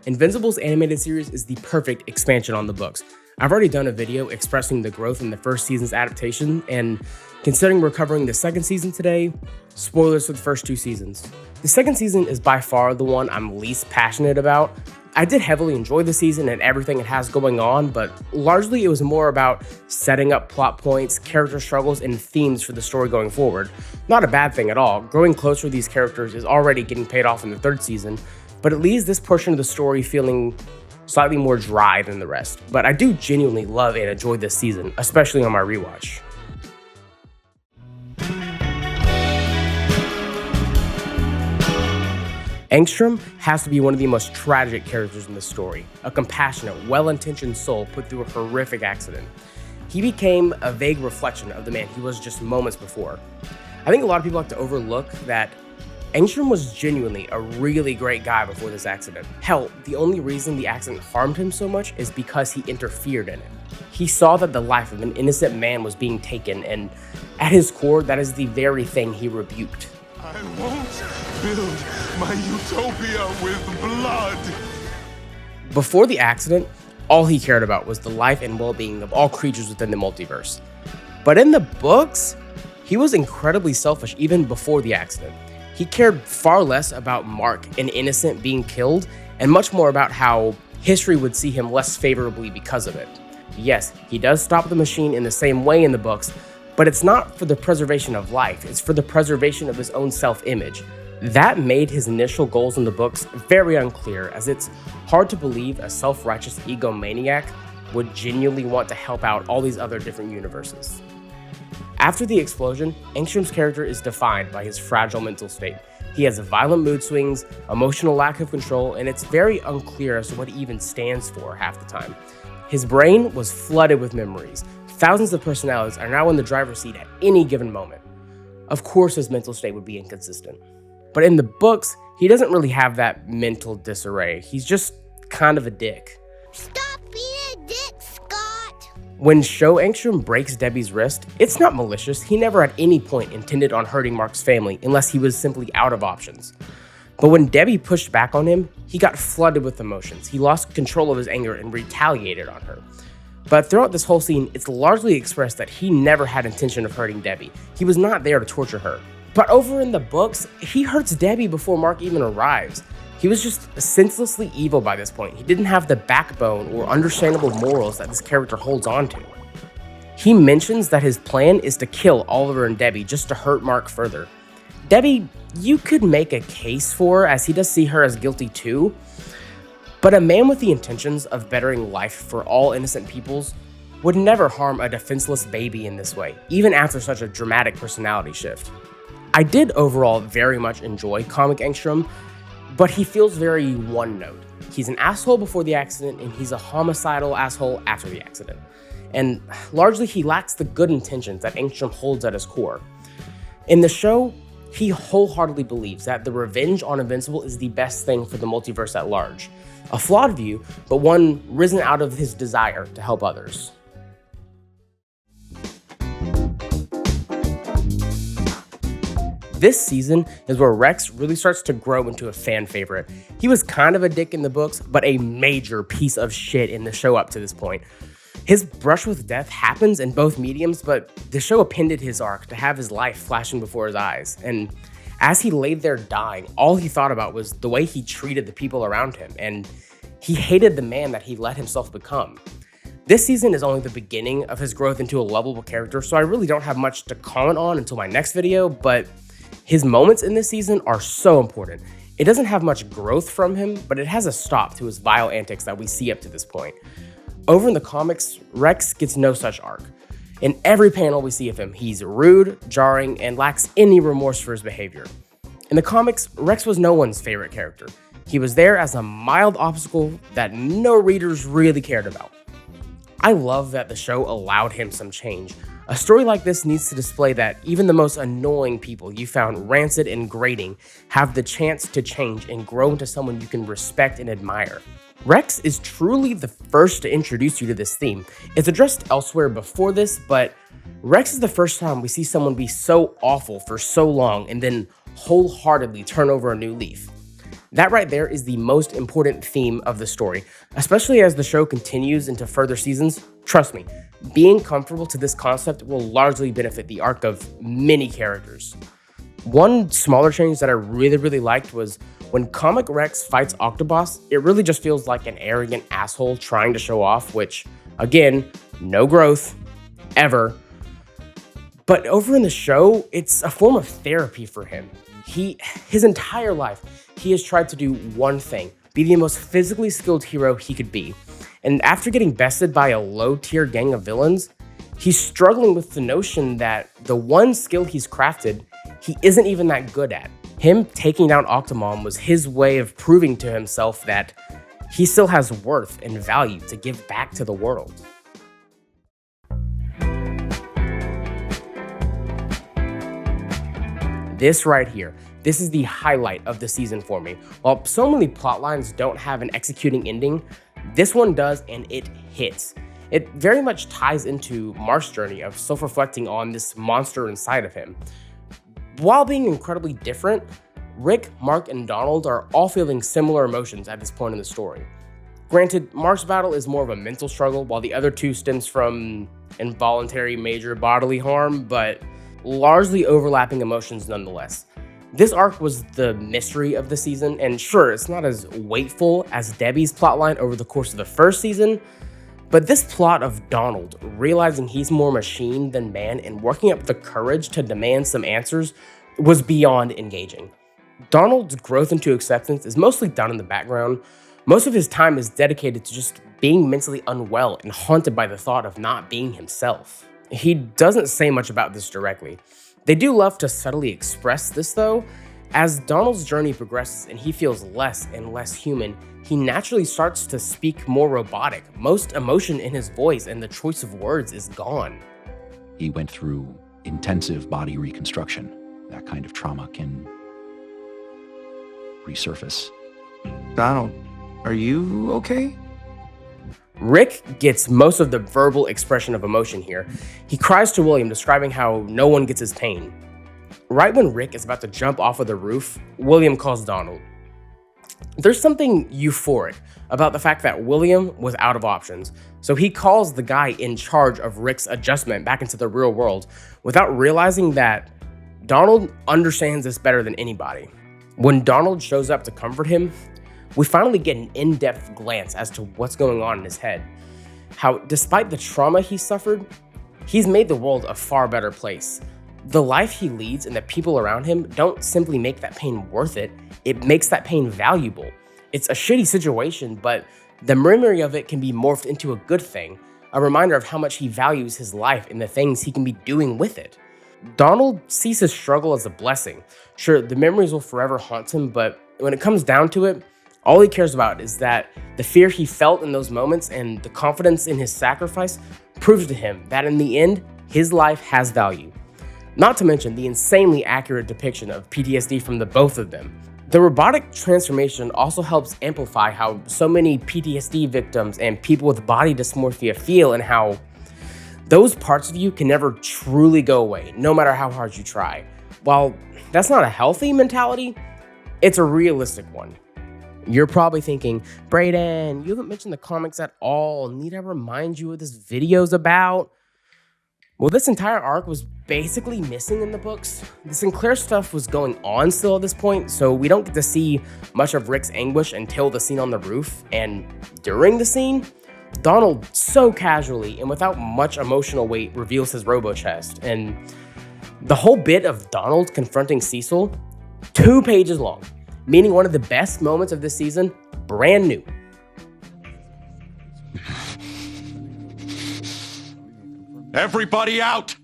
Invincible's animated series is the perfect expansion on the books. I've already done a video expressing the growth in the first season's adaptation, and considering we're covering the second season today, spoilers for the first 2 seasons. The second season is by far the one I'm least passionate about. I did heavily enjoy the season and everything it has going on, but largely it was more about setting up plot points, character struggles, and themes for the story going forward. Not a bad thing at all. Growing closer to these characters is already getting paid off in the third season, but it leaves this portion of the story feeling slightly more dry than the rest. But I do genuinely love and enjoy this season, especially on my rewatch. Angstrom has to be one of the most tragic characters in the story, a compassionate, well-intentioned soul put through a horrific accident. He became a vague reflection of the man he was just moments before. I think a lot of people like to overlook that Angstrom was genuinely a really great guy before this accident. Hell, the only reason the accident harmed him so much is because he interfered in it. He saw that the life of an innocent man was being taken, and at his core, that is the very thing he rebuked. I won't build my utopia with blood. Before the accident, all he cared about was the life and well-being of all creatures within the multiverse. But in the books, he was incredibly selfish even before the accident. He cared far less about Mark, an innocent, being killed, and much more about how history would see him less favorably because of it. Yes, he does stop the machine in the same way in the books, but it's not for the preservation of life, it's for the preservation of his own self-image. That made his initial goals in the books very unclear, as it's hard to believe a self-righteous egomaniac would genuinely want to help out all these other different universes. After the explosion, Angstrom's character is defined by his fragile mental state. He has violent mood swings, emotional lack of control, and it's very unclear as to what he even stands for half the time. His brain was flooded with memories. Thousands of personalities are now in the driver's seat at any given moment. Of course, his mental state would be inconsistent. But in the books, he doesn't really have that mental disarray. He's just kind of a dick. Stop being a dick, Scott! When Show Angstrom breaks Debbie's wrist, it's not malicious. He never at any point intended on hurting Mark's family unless he was simply out of options. But when Debbie pushed back on him, he got flooded with emotions. He lost control of his anger and retaliated on her. But throughout this whole scene, it's largely expressed that he never had intention of hurting Debbie. He was not there to torture her. But over in the books, he hurts Debbie before Mark even arrives. He was just senselessly evil by this point. He didn't have the backbone or understandable morals that this character holds on to. He mentions that his plan is to kill Oliver and Debbie just to hurt Mark further. Debbie, you could make a case for, as he does see her as guilty too, but a man with the intentions of bettering life for all innocent peoples would never harm a defenseless baby in this way, even after such a dramatic personality shift. I did overall very much enjoy Comic Angstrom, but he feels very one-note. He's an asshole before the accident, and he's a homicidal asshole after the accident. And largely, he lacks the good intentions that Angstrom holds at his core. In the show, he wholeheartedly believes that the revenge on Invincible is the best thing for the multiverse at large. A flawed view, but one risen out of his desire to help others. This season is where Rex really starts to grow into a fan favorite. He was kind of a dick in the books, but a major piece of shit in the show up to this point. His brush with death happens in both mediums, but the show appended his arc to have his life flashing before his eyes. And as he laid there dying, all he thought about was the way he treated the people around him, and he hated the man that he let himself become. This season is only the beginning of his growth into a lovable character, so I really don't have much to comment on until my next video, but his moments in this season are so important. It doesn't have much growth from him, but it has a stop to his vile antics that we see up to this point. Over in the comics, Rex gets no such arc. In every panel we see of him, he's rude, jarring, and lacks any remorse for his behavior. In the comics, Rex was no one's favorite character. He was there as a mild obstacle that no readers really cared about. I love that the show allowed him some change. A story like this needs to display that even the most annoying people you found rancid and grating have the chance to change and grow into someone you can respect and admire. Rex is truly the first to introduce you to this theme. It's addressed elsewhere before this, but Rex is the first time we see someone be so awful for so long and then wholeheartedly turn over a new leaf. That right there is the most important theme of the story, especially as the show continues into further seasons. Trust me, being comfortable to this concept will largely benefit the arc of many characters. One smaller change that I really liked was when Comic Rex fights Octobos, it really just feels like an arrogant asshole trying to show off, which, again, no growth, ever. But over in the show, it's a form of therapy for him. His entire life, he has tried to do one thing, be the most physically skilled hero he could be. And after getting bested by a low-tier gang of villains, he's struggling with the notion that the one skill he's crafted, he isn't even that good at. Him taking down Octomom was his way of proving to himself that he still has worth and value to give back to the world. This right here, this is the highlight of the season for me. While so many plotlines don't have an executing ending, this one does, and it hits. It very much ties into Mark's journey of self-reflecting on this monster inside of him. While being incredibly different, Rick, Mark, and Donald are all feeling similar emotions at this point in the story. Granted, Mark's battle is more of a mental struggle, while the other two stems from involuntary major bodily harm, but largely overlapping emotions nonetheless. This arc was the mystery of the season, and sure, it's not as weightful as Debbie's plotline over the course of the first season, but this plot of Donald realizing he's more machine than man and working up the courage to demand some answers was beyond engaging. Donald's growth into acceptance is mostly done in the background. Most of his time is dedicated to just being mentally unwell and haunted by the thought of not being himself. He doesn't say much about this directly. They do love to subtly express this though. As Donald's journey progresses and he feels less and less human, he naturally starts to speak more robotic. Most emotion in his voice and the choice of words is gone. He went through intensive body reconstruction. That kind of trauma can resurface. Donald, are you okay? Rick gets most of the verbal expression of emotion here. He cries to William, describing how no one gets his pain. Right when Rick is about to jump off of the roof, William calls Donald. There's something euphoric about the fact that William was out of options, so he calls the guy in charge of Rick's adjustment back into the real world without realizing that Donald understands this better than anybody. When Donald shows up to comfort him, we finally get an in-depth glance as to what's going on in his head. How, despite the trauma he suffered, he's made the world a far better place. The life he leads and the people around him don't simply make that pain worth it, it makes that pain valuable. It's a shitty situation, but the memory of it can be morphed into a good thing, a reminder of how much he values his life and the things he can be doing with it. Donald sees his struggle as a blessing. Sure, the memories will forever haunt him, but when it comes down to it, all he cares about is that the fear he felt in those moments and the confidence in his sacrifice proves to him that in the end, his life has value. Not to mention the insanely accurate depiction of PTSD from the both of them. The robotic transformation also helps amplify how so many PTSD victims and people with body dysmorphia feel, and how those parts of you can never truly go away, no matter how hard you try. While that's not a healthy mentality, it's a realistic one. You're probably thinking, Braden, you haven't mentioned the comics at all. Need I remind you what this video's about? Well, this entire arc was basically missing in the books. The Sinclair stuff was going on still at this point, so we don't get to see much of Rick's anguish until the scene on the roof. And during the scene, Donald so casually and without much emotional weight reveals his robo-chest. And the whole bit of Donald confronting Cecil, 2 pages long, meaning one of the best moments of this season, brand new. Everybody out!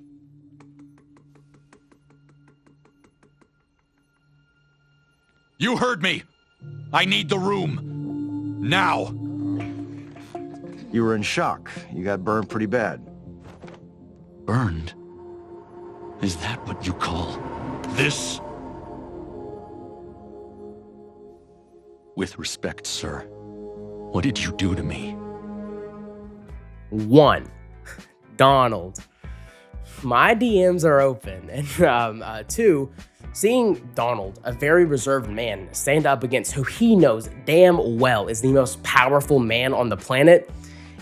You heard me. I need the room. Now. You were in shock. You got burned pretty bad. Burned? Is that what you call? This? With respect, sir, what did you do to me? 1. Donald. My DMs are open. And 2, seeing Donald, a very reserved man, stand up against who he knows damn well is the most powerful man on the planet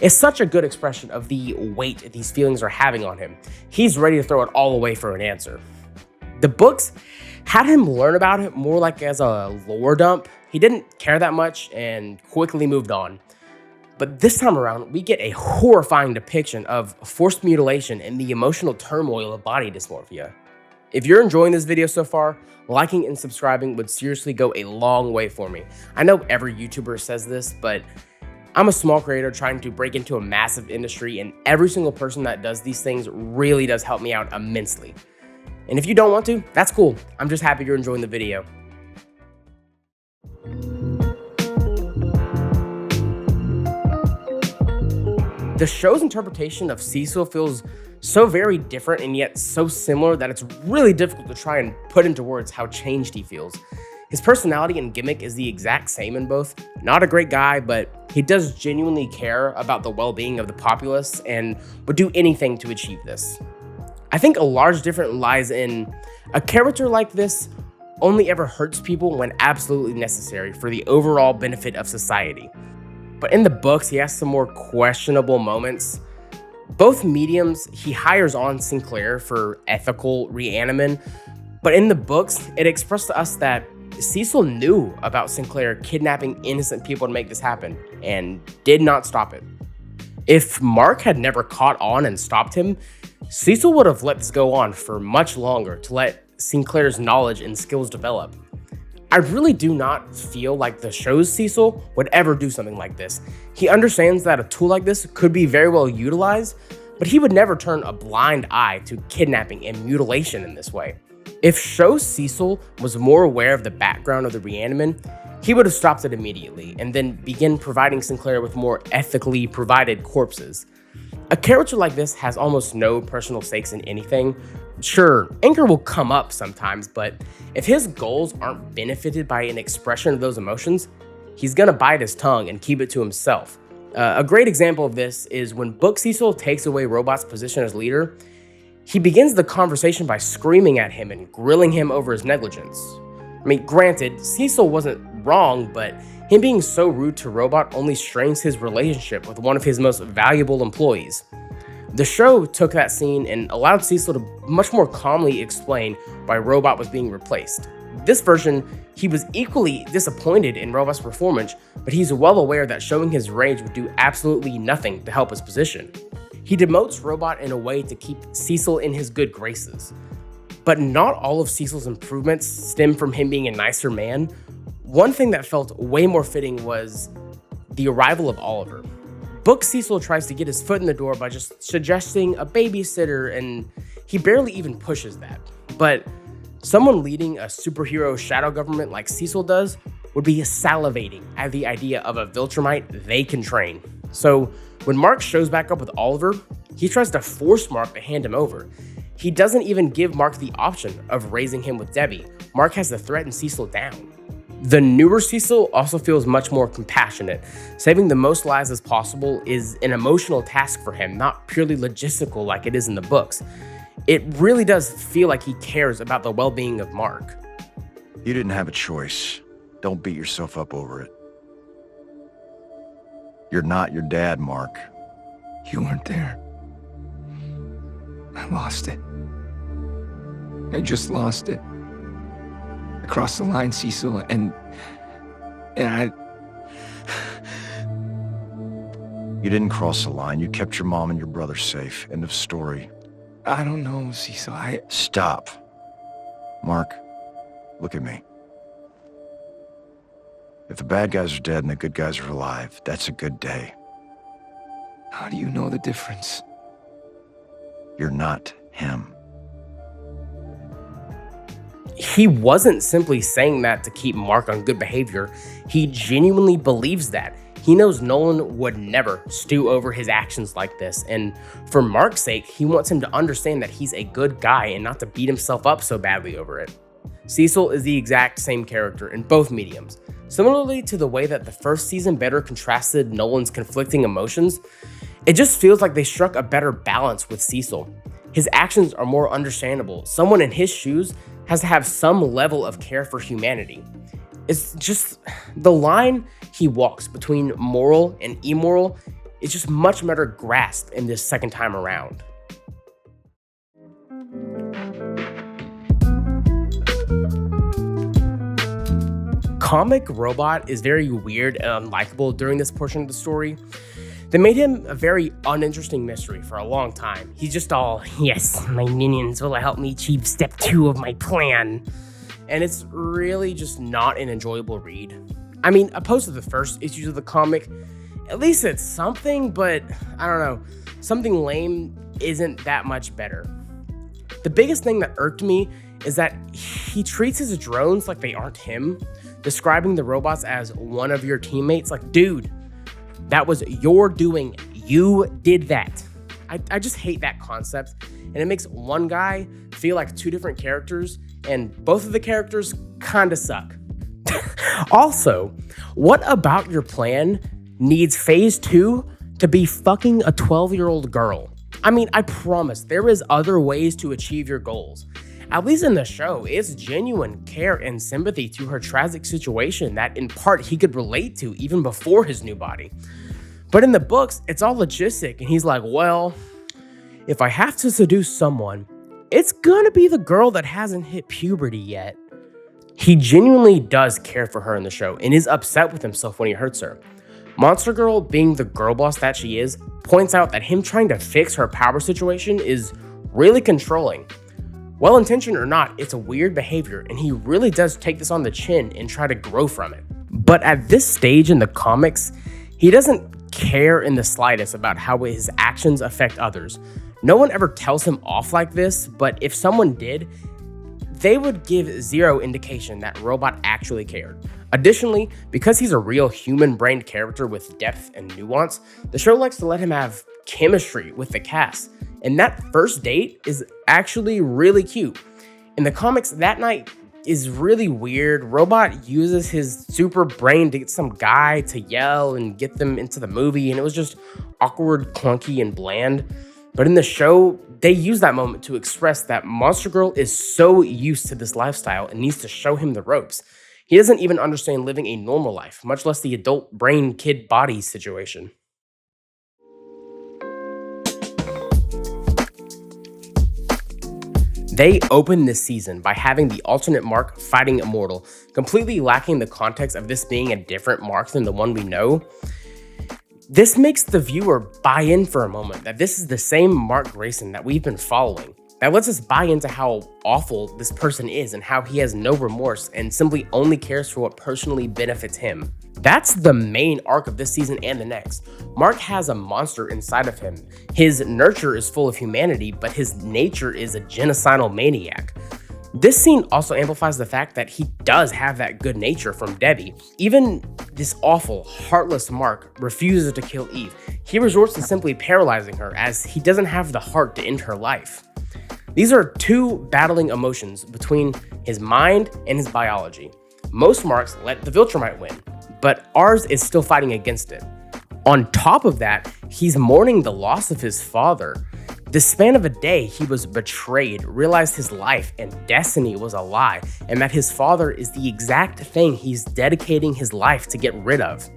is such a good expression of the weight these feelings are having on him. He's ready to throw it all away for an answer. The books had him learn about it more like as a lore dump. He didn't care that much and quickly moved on. But this time around, we get a horrifying depiction of forced mutilation and the emotional turmoil of body dysmorphia. If you're enjoying this video so far, liking and subscribing would seriously go a long way for me. I know every YouTuber says this, but I'm a small creator trying to break into a massive industry, and every single person that does these things really does help me out immensely. And if you don't want to, that's cool. I'm just happy you're enjoying the video. The show's interpretation of Cecil feels so very different and yet so similar that it's really difficult to try and put into words how changed he feels. His personality and gimmick is the exact same in both. Not a great guy, but he does genuinely care about the well-being of the populace and would do anything to achieve this. I think a large difference lies in a character like this only ever hurts people when absolutely necessary for the overall benefit of society. But in the books, he has some more questionable moments. Both mediums, he hires on Sinclair for ethical reanimin, but in the books, it expressed to us that Cecil knew about Sinclair kidnapping innocent people to make this happen and did not stop it. If Mark had never caught on and stopped him, Cecil would have let this go on for much longer to let Sinclair's knowledge and skills develop. I really do not feel like the show's Cecil would ever do something like this. He understands that a tool like this could be very well utilized, but he would never turn a blind eye to kidnapping and mutilation in this way. If show Cecil was more aware of the background of the reanimin, he would have stopped it immediately and then begin providing Sinclair with more ethically provided corpses. A character like this has almost no personal stakes in anything. Sure, anger will come up sometimes, but if his goals aren't benefited by an expression of those emotions, he's gonna bite his tongue and keep it to himself. A great example of this is when Book Cecil takes away Robot's position as leader, he begins the conversation by screaming at him and grilling him over his negligence. I mean, granted, Cecil wasn't wrong, but him being so rude to Robot only strains his relationship with one of his most valuable employees. The show took that scene and allowed Cecil to much more calmly explain why Robot was being replaced. This version, he was equally disappointed in Robot's performance, but he's well aware that showing his rage would do absolutely nothing to help his position. He demotes Robot in a way to keep Cecil in his good graces. But not all of Cecil's improvements stem from him being a nicer man. One thing that felt way more fitting was the arrival of Oliver. Book Cecil tries to get his foot in the door by just suggesting a babysitter, and he barely even pushes that. But someone leading a superhero shadow government like Cecil does would be salivating at the idea of a Viltrumite they can train. So when Mark shows back up with Oliver, he tries to force Mark to hand him over. He doesn't even give Mark the option of raising him with Debbie. Mark has to threaten Cecil down. The newer Cecil also feels much more compassionate. Saving the most lives as possible is an emotional task for him, not purely logistical like it is in the books. It really does feel like he cares about the well-being of Mark. You didn't have a choice. Don't beat yourself up over it. You're not your dad, Mark. You weren't there. I lost it. I just lost it. I crossed the line, Cecil, and I... You didn't cross the line. You kept your mom and your brother safe. End of story. I don't know, Cecil. Stop. Mark, look at me. If the bad guys are dead and the good guys are alive, that's a good day. How do you know the difference? You're not him. He wasn't simply saying that to keep Mark on good behavior. He genuinely believes that. He knows Nolan would never stew over his actions like this, and for Mark's sake, he wants him to understand that he's a good guy and not to beat himself up so badly over it. Cecil is the exact same character in both mediums. Similarly to the way that the first season better contrasted Nolan's conflicting emotions, it just feels like they struck a better balance with Cecil. His actions are more understandable. Someone in his shoes has to have some level of care for humanity. It's just the line he walks between moral and immoral is just much better grasped in this second time around. Comic Robot is very weird and unlikable during this portion of the story. They made him a very uninteresting mystery for a long time. He's just all, yes, my minions will help me achieve step 2 of my plan. And it's really just not an enjoyable read. I mean, opposed to the first issues of the comic, at least it's something, but I don't know, something lame isn't that much better. The biggest thing that irked me is that he treats his drones like they aren't him, describing the robots as one of your teammates. Like, dude, that was your doing. You did that. I just hate that concept. And it makes one guy feel like 2 different characters, and both of the characters kinda suck. Also, what about your plan needs phase 2 to be fucking a 12-year-old girl? I mean, I promise there is other ways to achieve your goals. At least in the show, it's genuine care and sympathy to her tragic situation that in part he could relate to even before his new body. But in the books, it's all logistic, and he's like, well, if I have to seduce someone, it's gonna be the girl that hasn't hit puberty yet. He genuinely does care for her in the show and is upset with himself when he hurts her. Monster Girl, being the girl boss that she is, points out that him trying to fix her power situation is really controlling. Well-intentioned or not, it's a weird behavior, and he really does take this on the chin and try to grow from it. But at this stage in the comics, he doesn't care in the slightest about how his actions affect others. No one ever tells him off like this, but if someone did, they would give zero indication that Robot actually cared. Additionally, because he's a real human-brained character with depth and nuance, the show likes to let him have chemistry with the cast. And that first date is actually really cute. In the comics, that night is really weird. Robot uses his super brain to get some guy to yell and get them into the movie, and it was just awkward, clunky, and bland. But in the show, they use that moment to express that Monster Girl is so used to this lifestyle and needs to show him the ropes. He doesn't even understand living a normal life, much less the adult brain kid body situation. They open this season by having the alternate Mark fighting Immortal, completely lacking the context of this being a different Mark than the one we know. This makes the viewer buy in for a moment that this is the same Mark Grayson that we've been following. That lets us buy into how awful this person is and how he has no remorse and simply only cares for what personally benefits him. That's the main arc of this season and the next. Mark has a monster inside of him. His nurture is full of humanity, but his nature is a genocidal maniac. This scene also amplifies the fact that he does have that good nature from Debbie. Even this awful, heartless Mark refuses to kill Eve. He resorts to simply paralyzing her as he doesn't have the heart to end her life. These are 2 battling emotions between his mind and his biology. Most Marks let the Viltrumite win, but ours is still fighting against it. On top of that, he's mourning the loss of his father. The span of a day, he was betrayed, realized his life and destiny was a lie, and that his father is the exact thing he's dedicating his life to get rid of.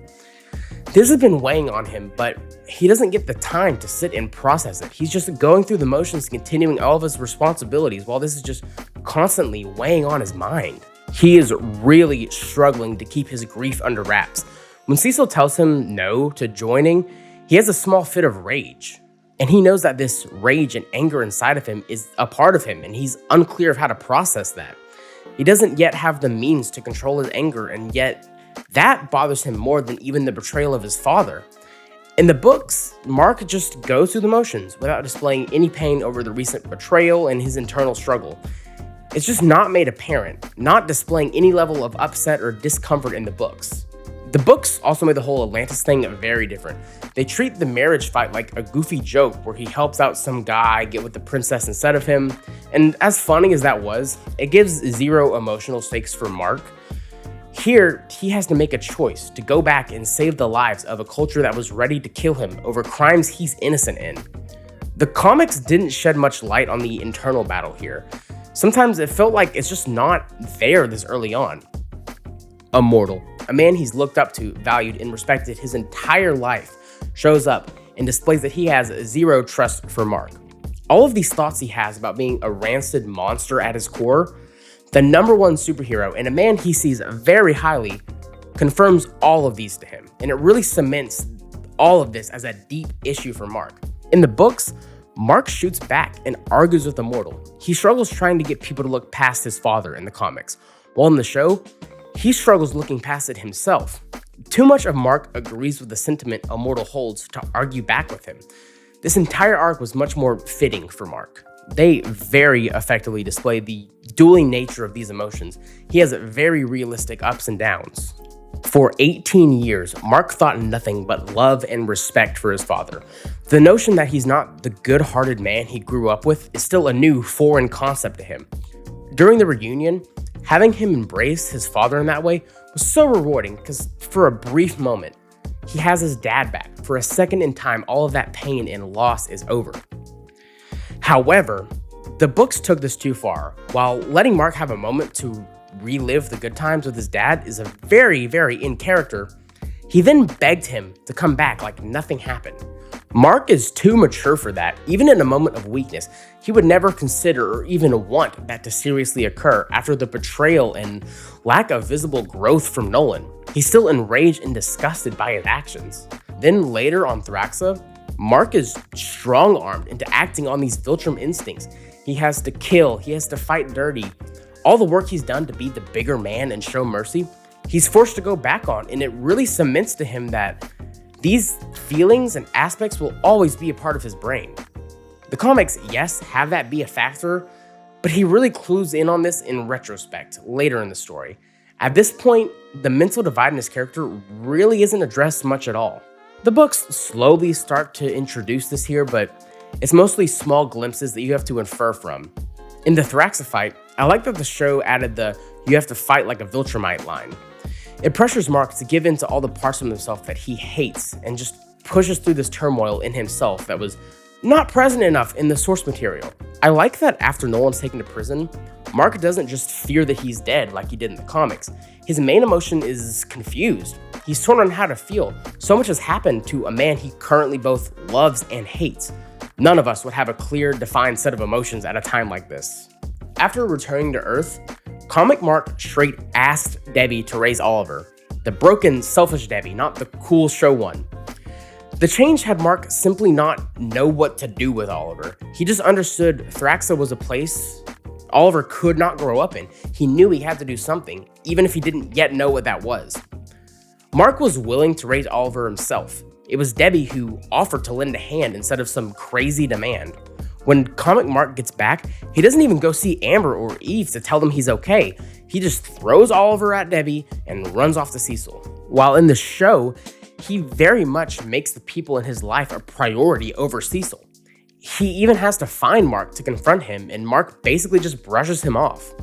This has been weighing on him, but he doesn't get the time to sit and process it. He's just going through the motions, continuing all of his responsibilities, while this is just constantly weighing on his mind. He is really struggling to keep his grief under wraps. When Cecil tells him no to joining, he has a small fit of rage. And he knows that this rage and anger inside of him is a part of him, and he's unclear of how to process that. He doesn't yet have the means to control his anger, and yet that bothers him more than even the betrayal of his father. In the books, Mark just goes through the motions without displaying any pain over the recent betrayal and his internal struggle. It's just not made apparent, not displaying any level of upset or discomfort in the books. The books also made the whole Atlantis thing very different. They treat the marriage fight like a goofy joke where he helps out some guy get with the princess instead of him, and as funny as that was, it gives zero emotional stakes for Mark. Here, he has to make a choice to go back and save the lives of a culture that was ready to kill him over crimes he's innocent in. The comics didn't shed much light on the internal battle here. Sometimes it felt like it's just not there this early on. Immortal, a man he's looked up to, valued, and respected his entire life, shows up and displays that he has zero trust for Mark. All of these thoughts he has about being a rancid monster at his core, the #1 superhero and a man he sees very highly, confirms all of these to him, and it really cements all of this as a deep issue for Mark. In the books, Mark shoots back and argues with Immortal. He struggles trying to get people to look past his father in the comics, while in the show, he struggles looking past it himself. Too much of Mark agrees with the sentiment Immortal holds to argue back with him. This entire arc was much more fitting for Mark. They very effectively display the dueling nature of these emotions. He has very realistic ups and downs. For 18 years, Mark thought nothing but love and respect for his father. The notion that he's not the good-hearted man he grew up with is still a new, foreign concept to him. During the reunion, having him embrace his father in that way was so rewarding because for a brief moment, he has his dad back. For a second in time, all of that pain and loss is over. However, the books took this too far. While letting Mark have a moment to relive the good times with his dad is a very, very in character, he then begged him to come back like nothing happened. Mark is too mature for that. Even in a moment of weakness, he would never consider or even want that to seriously occur after the betrayal and lack of visible growth from Nolan. He's still enraged and disgusted by his actions. Then later on Thraxa, Mark is strong-armed into acting on these Viltrum instincts. He has to kill, he has to fight dirty. All the work he's done to be the bigger man and show mercy, he's forced to go back on, and it really cements to him that these feelings and aspects will always be a part of his brain. The comics, yes, have that be a factor, but he really clues in on this in retrospect, later in the story. At this point, the mental divide in his character really isn't addressed much at all. The books slowly start to introduce this here, but it's mostly small glimpses that you have to infer from. In the Thraxa fight, I like that the show added the "you have to fight like a Viltrumite" line. It pressures Mark to give in to all the parts of himself that he hates and just pushes through this turmoil in himself that was not present enough in the source material. I like that after Nolan's taken to prison, Mark doesn't just fear that he's dead like he did in the comics. His main emotion is confused. He's torn on how to feel. So much has happened to a man he currently both loves and hates. None of us would have a clear, defined set of emotions at a time like this. After returning to Earth, Comic Mark straight asked Debbie to raise Oliver. The broken, selfish Debbie, not the cool show one. The change had Mark simply not know what to do with Oliver. He just understood Thraxa was a place Oliver could not grow up in. He knew he had to do something, even if he didn't yet know what that was. Mark was willing to raise Oliver himself. It was Debbie who offered to lend a hand instead of some crazy demand. When Comic Mark gets back, he doesn't even go see Amber or Eve to tell them he's okay. He just throws Oliver at Debbie and runs off to Cecil. While in the show, he very much makes the people in his life a priority over Cecil. He even has to find Mark to confront him, and Mark basically just brushes him off.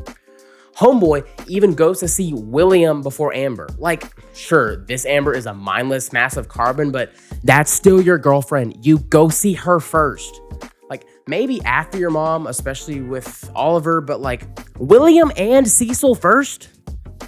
Homeboy even goes to see William before Amber. Like, sure, this Amber is a mindless mass of carbon, but that's still your girlfriend. You go see her first. Like, maybe after your mom, especially with Oliver, but like, William and Cecil first?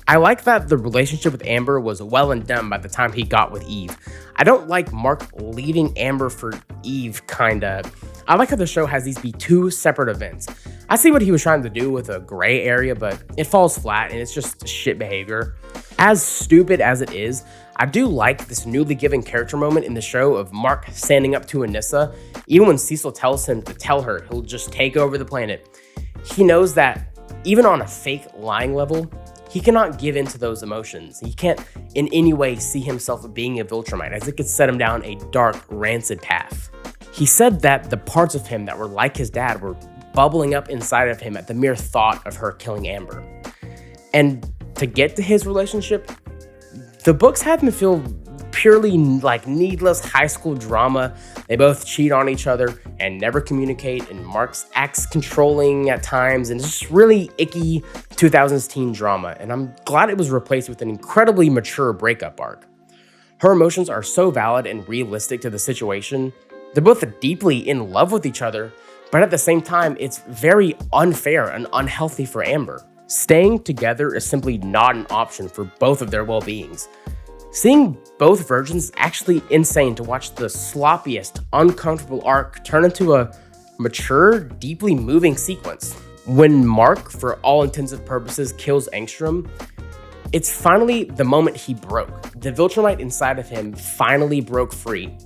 I like that the relationship with Amber was well and done by the time he got with Eve. I don't like Mark leaving Amber for Eve, kinda. I like how the show has these be two separate events. I see what he was trying to do with a gray area, but it falls flat and it's just shit behavior. As stupid as it is, I do like this newly given character moment in the show of Mark standing up to Anissa. Even when Cecil tells him to tell her he'll just take over the planet, he knows that even on a fake lying level, he cannot give in to those emotions. He can't in any way see himself being a Viltrumite, as it could set him down a dark, rancid path. He said that the parts of him that were like his dad were bubbling up inside of him at the mere thought of her killing Amber. And to get to his relationship, the books have him feel purely like needless high school drama. They both cheat on each other and never communicate, and Mark acts controlling at times, and it's just really icky 2000s teen drama, and I'm glad it was replaced with an incredibly mature breakup arc. Her emotions are so valid and realistic to the situation. They're both deeply in love with each other, but at the same time, it's very unfair and unhealthy for Amber. Staying together is simply not an option for both of their well-beings. Seeing both versions is actually insane to watch the sloppiest, uncomfortable arc turn into a mature, deeply moving sequence. When Mark, for all intents and purposes, kills Angstrom, it's finally the moment he broke. The Viltrumite inside of him finally broke free.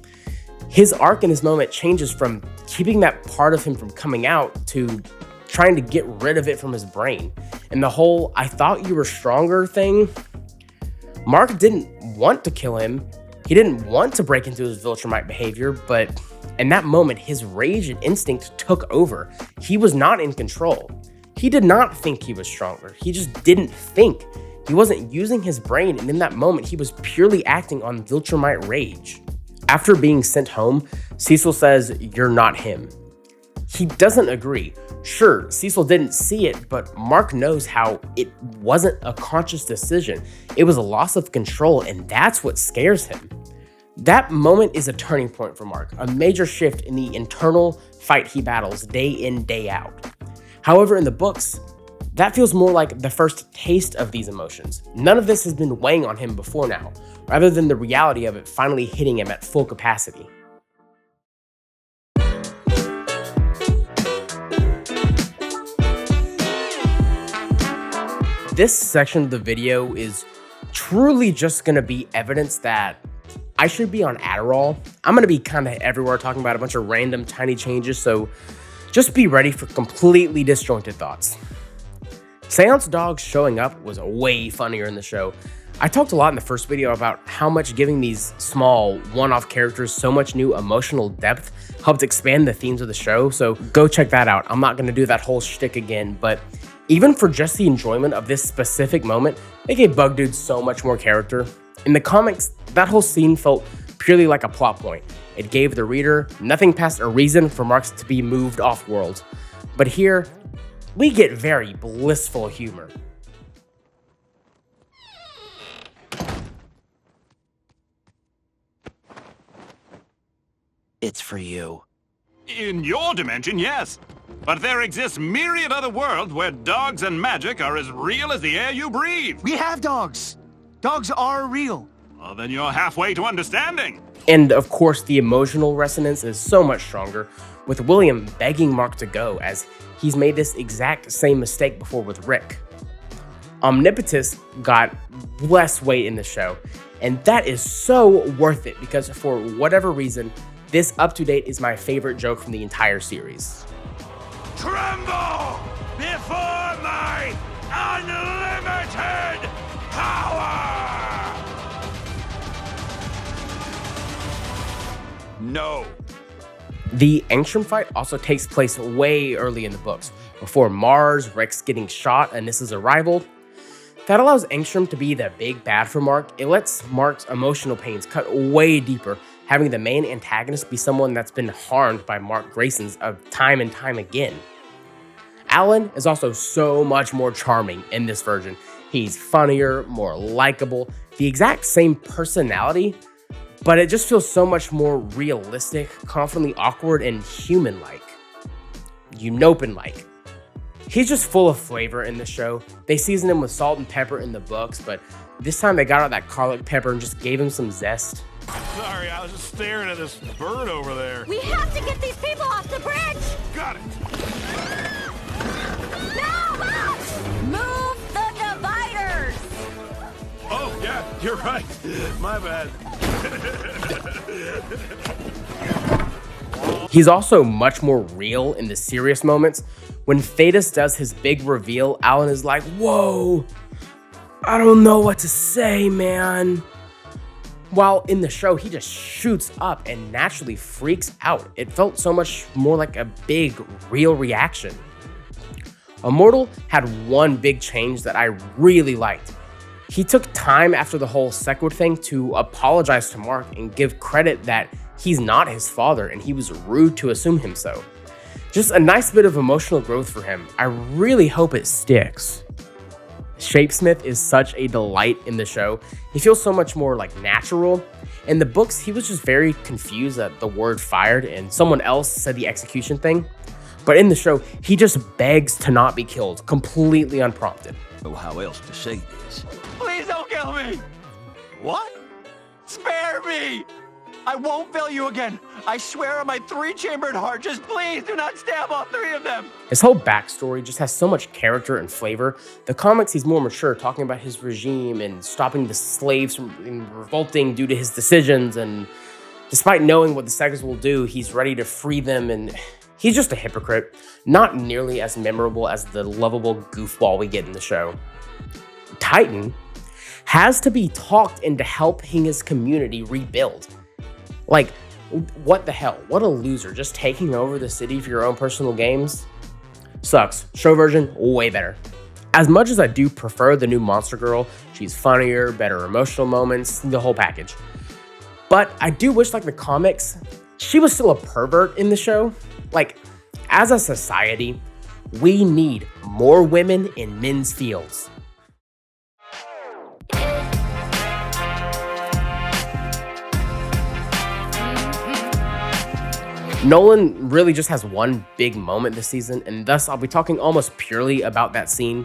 His arc in this moment changes from keeping that part of him from coming out to trying to get rid of it from his brain. And the whole "I thought you were stronger" thing, Mark didn't want to kill him. He didn't want to break into his Viltrumite behavior, but in that moment, his rage and instinct took over. He was not in control. He did not think he was stronger. He just didn't think. He wasn't using his brain, and in that moment, he was purely acting on Viltrumite rage. After being sent home, Cecil says, "You're not him." He doesn't agree. Sure, Cecil didn't see it, but Mark knows how it wasn't a conscious decision. It was a loss of control, and that's what scares him. That moment is a turning point for Mark, a major shift in the internal fight he battles day in, day out. However, in the books, that feels more like the first taste of these emotions. None of this has been weighing on him before now, rather than the reality of it finally hitting him at full capacity. This section of the video is truly just gonna be evidence that I should be on Adderall. I'm gonna be kind of everywhere talking about a bunch of random tiny changes, so just be ready for completely disjointed thoughts. Seance Dogs showing up was way funnier in the show. I talked a lot in the first video about how much giving these small, one-off characters so much new emotional depth helped expand the themes of the show, so go check that out. I'm not gonna do that whole shtick again, but even for just the enjoyment of this specific moment, it gave Bug Dude so much more character. In the comics, that whole scene felt purely like a plot point. It gave the reader nothing past a reason for Marks to be moved off-world. But here, we get very blissful humor. It's for you. In your dimension, yes. But there exists myriad other worlds where dogs and magic are as real as the air you breathe. We have dogs. Dogs are real. Well, then you're halfway to understanding. And of course, the emotional resonance is so much stronger, with William begging Mark to go, as he's made this exact same mistake before with Rick. Omnipotus got less weight in the show, and that is so worth it because for whatever reason, this up-to-date is my favorite joke from the entire series. Tremble before my unlimited power! No. The Angstrom fight also takes place way early in the books, before Mars, Rex getting shot, and Nissa's arrival. That allows Angstrom to be the big bad for Mark. It lets Mark's emotional pains cut way deeper, having the main antagonist be someone that's been harmed by Mark Grayson's time and time again. Alan is also so much more charming in this version. He's funnier, more likable, the exact same personality, but it just feels so much more realistic, confidently awkward, and human-like. Unopin-like. He's just full of flavor in the show. They seasoned him with salt and pepper in the books, but this time they got out that garlic pepper and just gave him some zest. Sorry, I was just staring at this bird over there. We have to get these people off the bridge! Got it. No! Move the dividers! Oh, yeah, you're right. My bad. He's also much more real in the serious moments. When Thetis does his big reveal, Alan is like, "Whoa, I don't know what to say, man." While in the show, he just shoots up and naturally freaks out. It felt so much more like a big, real reaction. Immortal had one big change that I really liked. He took time after the whole Sequid thing to apologize to Mark and give credit that he's not his father and he was rude to assume him so. Just a nice bit of emotional growth for him. I really hope it sticks. Shapesmith is such a delight in the show. He feels so much more like natural, In the books, he was just very confused at the word fired and someone else said the execution thing. But in the show, he just begs to not be killed, completely unprompted. Know how else to say this. Please don't kill me! What? Spare me! I won't fail you again. I swear on my 3-chambered heart, just please do not stab all 3 of them. His whole backstory just has so much character and flavor. The comics, he's more mature, talking about his regime and stopping the slaves from revolting due to his decisions. And despite knowing what the Seconds will do, he's ready to free them. And he's just a hypocrite, not nearly as memorable as the lovable goofball we get in the show. Titan has to be talked into helping his community rebuild. Like, what the hell? What a loser, just taking over the city for your own personal games? Sucks. Show version, way better. As much as I do prefer the new Monster Girl, she's funnier, better emotional moments, the whole package. But I do wish, like the comics, she was still a pervert in the show. Like, as a society, we need more women in men's fields. Nolan really just has one big moment this season, and thus I'll be talking almost purely about that scene.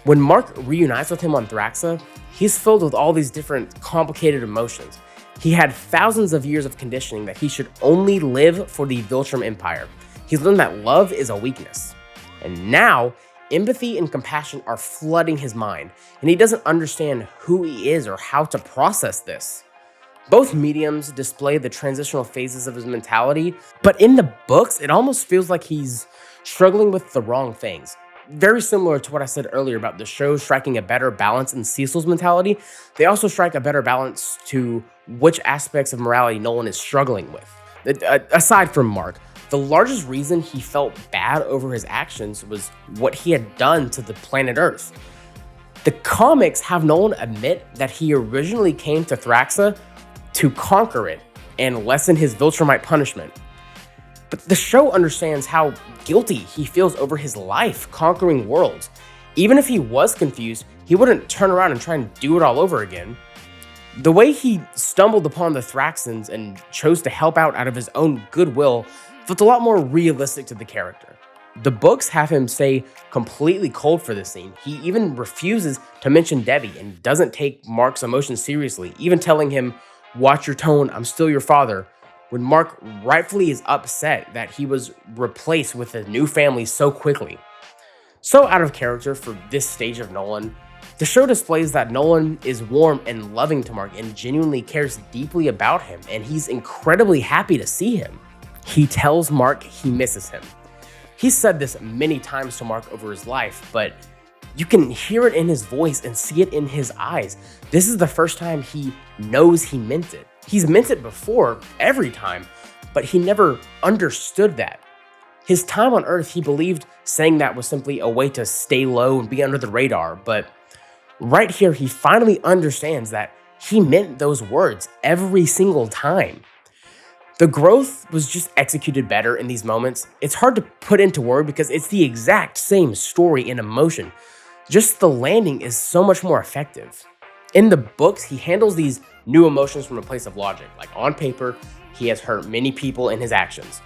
When Mark reunites with him on Thraxa, he's filled with all these different complicated emotions. He had thousands of years of conditioning that he should only live for the Viltrum Empire. He's learned that love is a weakness. And now, empathy and compassion are flooding his mind, and he doesn't understand who he is or how to process this. Both mediums display the transitional phases of his mentality, but in the books, it almost feels like he's struggling with the wrong things. Very similar to what I said earlier about the show striking a better balance in CECIL's mentality, they also strike a better balance to which aspects of morality Nolan is struggling with. Aside from Mark, the largest reason he felt bad over his actions was what he had done to the planet Earth. The comics have Nolan admit that he originally came to Thraxa to conquer it and lessen his Viltrumite punishment. But the show understands how guilty he feels over his life conquering worlds. Even if he was confused, he wouldn't turn around and try and do it all over again. The way he stumbled upon the Thraxans and chose to help out of his own goodwill felt a lot more realistic to the character. The books have him stay completely cold for this scene. He even refuses to mention Debbie and doesn't take Mark's emotions seriously, even telling him, "Watch your tone, I'm still your father," when Mark rightfully is upset that he was replaced with a new family so quickly. So out of character for this stage of Nolan, the show displays that Nolan is warm and loving to Mark and genuinely cares deeply about him, and he's incredibly happy to see him. He tells Mark he misses him. He's said this many times to Mark over his life, but you can hear it in his voice and see it in his eyes. This is the first time he knows he meant it. He's meant it before, every time, but he never understood that. His time on Earth, he believed saying that was simply a way to stay low and be under the radar, but right here, he finally understands that he meant those words every single time. The growth was just executed better in these moments. It's hard to put into word because it's the exact same story and emotion. Just the landing is so much more effective. In the books, he handles these new emotions from a place of logic. Like on paper, he has hurt many people in his actions.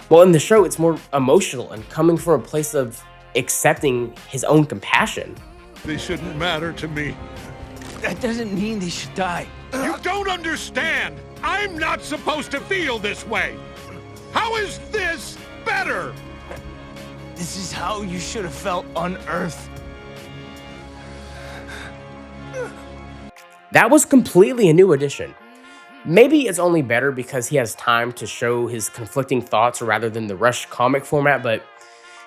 Well, in the show, it's more emotional and coming from a place of accepting his own compassion. They shouldn't matter to me. That doesn't mean they should die. You don't understand! I'm not supposed to feel this way! How is this better? This is how you should have felt on Earth. That was completely a new addition. Maybe it's only better because he has time to show his conflicting thoughts rather than the rushed comic format, but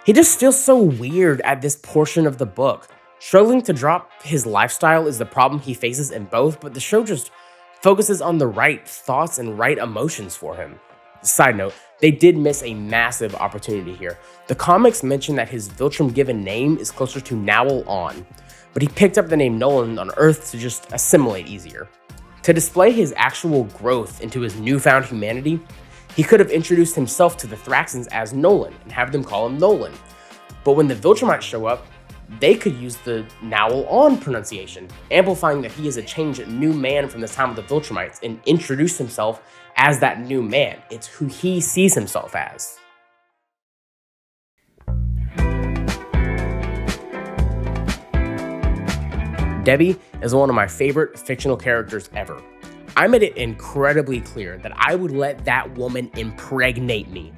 he just feels so weird at this portion of the book. Struggling to drop his lifestyle is the problem he faces in both, but the show just focuses on the right thoughts and right emotions for him. Side note, they did miss a massive opportunity here. The comics mention that his Viltrum given name is closer to Nowell On, but he picked up the name Nolan on Earth to just assimilate easier. To display his actual growth into his newfound humanity, he could have introduced himself to the Thraxans as Nolan and have them call him Nolan. But when the Viltrumites show up, they could use the now-on pronunciation, amplifying that he is a changed new man from the time of the Viltrumites and introduce himself as that new man. It's who he sees himself as. Debbie is one of my favorite fictional characters ever. I made it incredibly clear that I would let that woman impregnate me.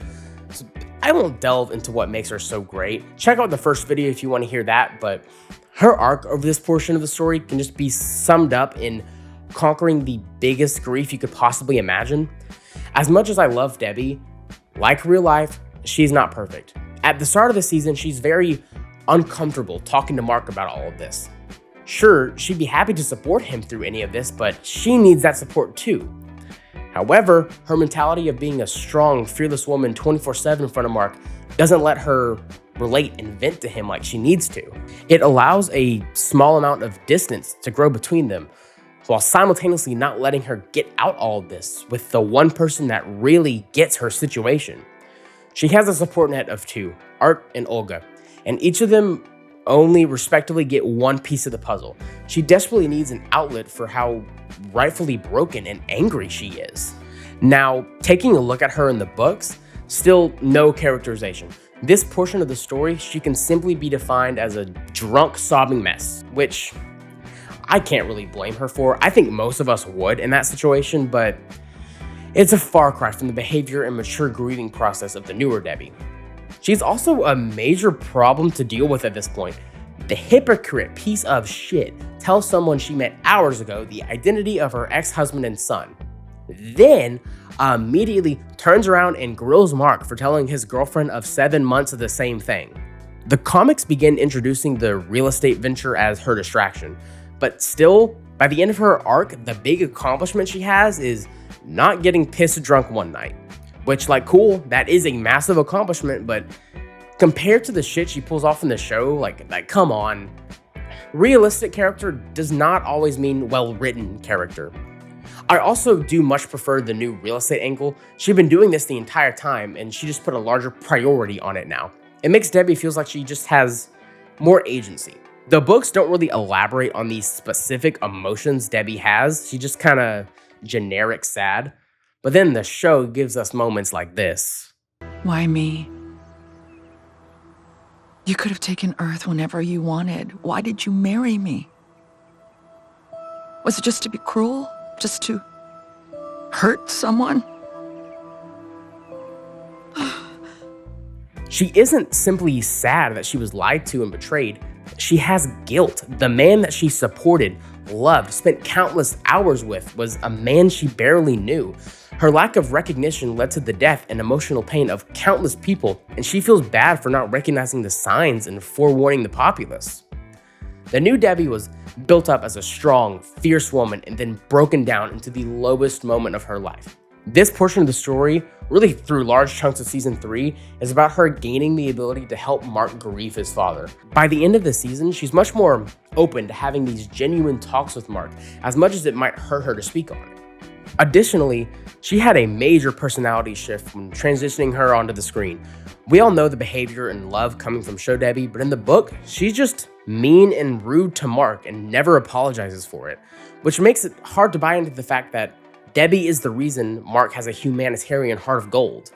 So I won't delve into what makes her so great. Check out the first video if you want to hear that, but her arc over this portion of the story can just be summed up in conquering the biggest grief you could possibly imagine. As much as I love Debbie, like real life, she's not perfect. At the start of the season, she's very uncomfortable talking to Mark about all of this. Sure, she'd be happy to support him through any of this, but she needs that support too. However, her mentality of being a strong, fearless woman 24/7 in front of Mark doesn't let her relate and vent to him like she needs to. It allows a small amount of distance to grow between them, while simultaneously not letting her get out all of this with the one person that really gets her situation. She has a support net of two, Art and Olga, and each of them only respectively get one piece of the puzzle. She desperately needs an outlet for how rightfully broken and angry she is. Now, taking a look at her in the books, still no characterization. This portion of the story, she can simply be defined as a drunk, sobbing mess, which I can't really blame her for. I think most of us would in that situation, but it's a far cry from the behavior and mature grieving process of the newer Debbie. She's also a major problem to deal with at this point. The hypocrite piece of shit tells someone she met hours ago the identity of her ex-husband and son. Then immediately turns around and grills Mark for telling his girlfriend of 7 months of the same thing. The comics begin introducing the real estate venture as her distraction, but still, by the end of her arc, the big accomplishment she has is not getting pissed drunk one night. Which, like, cool, that is a massive accomplishment, but compared to the shit she pulls off in the show, like come on. Realistic character does not always mean well-written character. I also do much prefer the new real estate angle. She's been doing this the entire time, and she just put a larger priority on it now. It makes Debbie feels like she just has more agency. The books don't really elaborate on these specific emotions Debbie has. She just kind of generic sad. But then the show gives us moments like this. Why me? You could have taken Earth whenever you wanted. Why did you marry me? Was it just to be cruel? Just to hurt someone? She isn't simply sad that she was lied to and betrayed. She has guilt. The man that she supported, loved, spent countless hours with was a man she barely knew. Her lack of recognition led to the death and emotional pain of countless people, and she feels bad for not recognizing the signs and forewarning the populace. The new Debbie was built up as a strong, fierce woman and then broken down into the lowest moment of her life. This portion of the story, really through large chunks of season 3, is about her gaining the ability to help Mark grieve his father. By the end of the season, she's much more open to having these genuine talks with Mark, as much as it might hurt her to speak on it. Additionally, she had a major personality shift when transitioning her onto the screen. We all know the behavior and love coming from Show Debbie, but in the book, she's just mean and rude to Mark and never apologizes for it, which makes it hard to buy into the fact that Debbie is the reason Mark has a humanitarian heart of gold.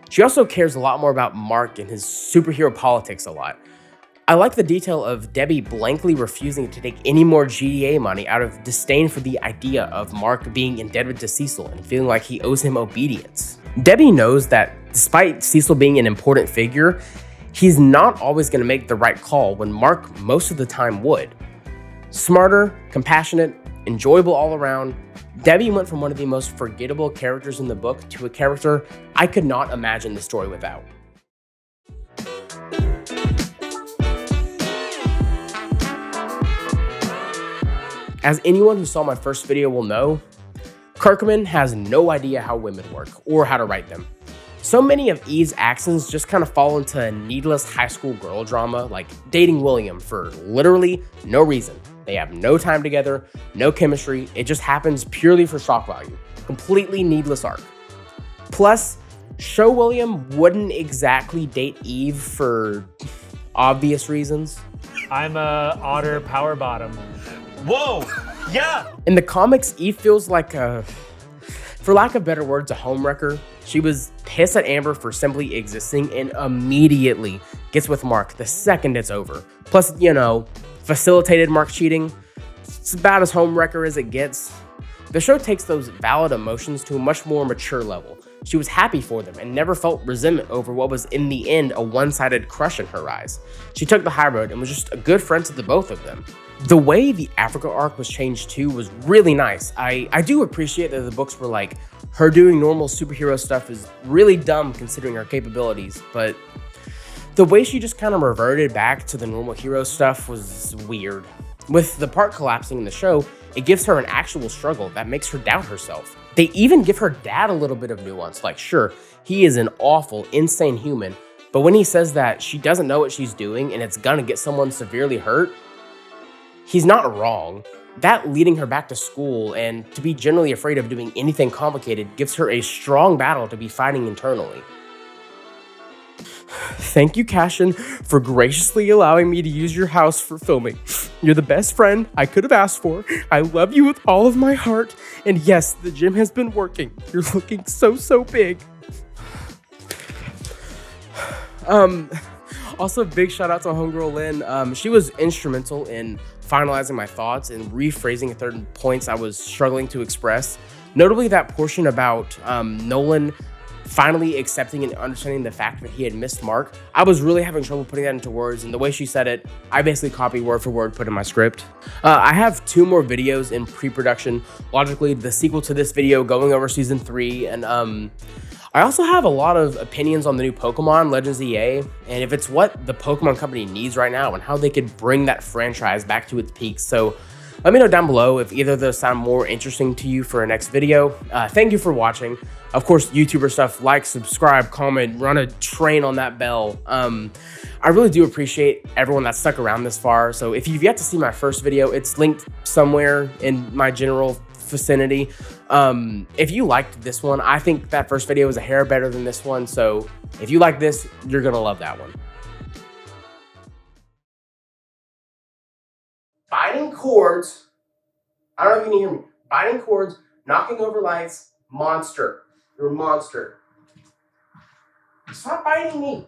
She also cares a lot more about Mark and his superhero politics a lot. I like the detail of Debbie blankly refusing to take any more GDA money out of disdain for the idea of Mark being indebted to CECIL and feeling like he owes him obedience. Debbie knows that despite CECIL being an important figure, he's not always going to make the right call when Mark most of the time would. Smarter, compassionate, enjoyable all around, Debbie went from one of the most forgettable characters in the book to a character I could not imagine the story without. As anyone who saw my first video will know, Kirkman has no idea how women work or how to write them. So many of Eve's actions just kind of fall into a needless high school girl drama, like dating William for literally no reason. They have no time together, no chemistry, it just happens purely for shock value. Completely needless arc. Plus, Show William wouldn't exactly date Eve for obvious reasons. I'm a otter power bottom. Whoa! Yeah! In the comics, Eve feels like a, for lack of better words, a homewrecker. She was pissed at Amber for simply existing and immediately gets with Mark the second it's over. Plus, you know, facilitated Mark cheating. It's about as homewrecker as it gets. The show takes those valid emotions to a much more mature level. She was happy for them and never felt resentment over what was in the end a one-sided crush in her eyes. She took the high road and was just a good friend to the both of them. The way the Africa arc was changed too was really nice. I do appreciate that the books were like, her doing normal superhero stuff is really dumb considering her capabilities, but the way she just kind of reverted back to the normal hero stuff was weird. With the part collapsing in the show, it gives her an actual struggle that makes her doubt herself. They even give her dad a little bit of nuance, like sure, he is an awful, insane human, but when he says that she doesn't know what she's doing and it's gonna get someone severely hurt, he's not wrong. That leading her back to school and to be generally afraid of doing anything complicated gives her a strong battle to be fighting internally. Thank you, Cashin, for graciously allowing me to use your house for filming. You're the best friend I could have asked for. I love you with all of my heart. And yes, the gym has been working. You're looking so big. Also, big shout out to homegirl Lynn. She was instrumental in finalizing my thoughts and rephrasing certain points I was struggling to express. Notably that portion about Nolan finally accepting and understanding the fact that he had missed Mark. I was really having trouble putting that into words, and the way she said it, I basically copied word for word, put in my script. I have 2 more videos in pre-production. Logically, the sequel to this video going over season 3, and I also have a lot of opinions on the new Pokemon, Legends EA, and if it's what the Pokemon company needs right now and how they could bring that franchise back to its peak. So let me know down below if either of those sound more interesting to you for a next video. Thank you for watching. Of course, YouTuber stuff, like, subscribe, comment, run a train on that bell. I really do appreciate everyone that stuck around this far. So if you've yet to see my first video, it's linked somewhere in my general vicinity. If you liked this one, I think that first video was a hair better than this one. So if you like this, you're gonna love that one. Biting cords. I don't know if you can hear me. Biting cords, knocking over lights, monster. You're a monster. Stop biting me.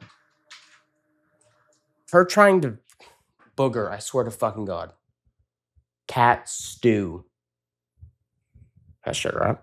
Her trying to booger, I swear to fucking God. Cat stew. That shit, right?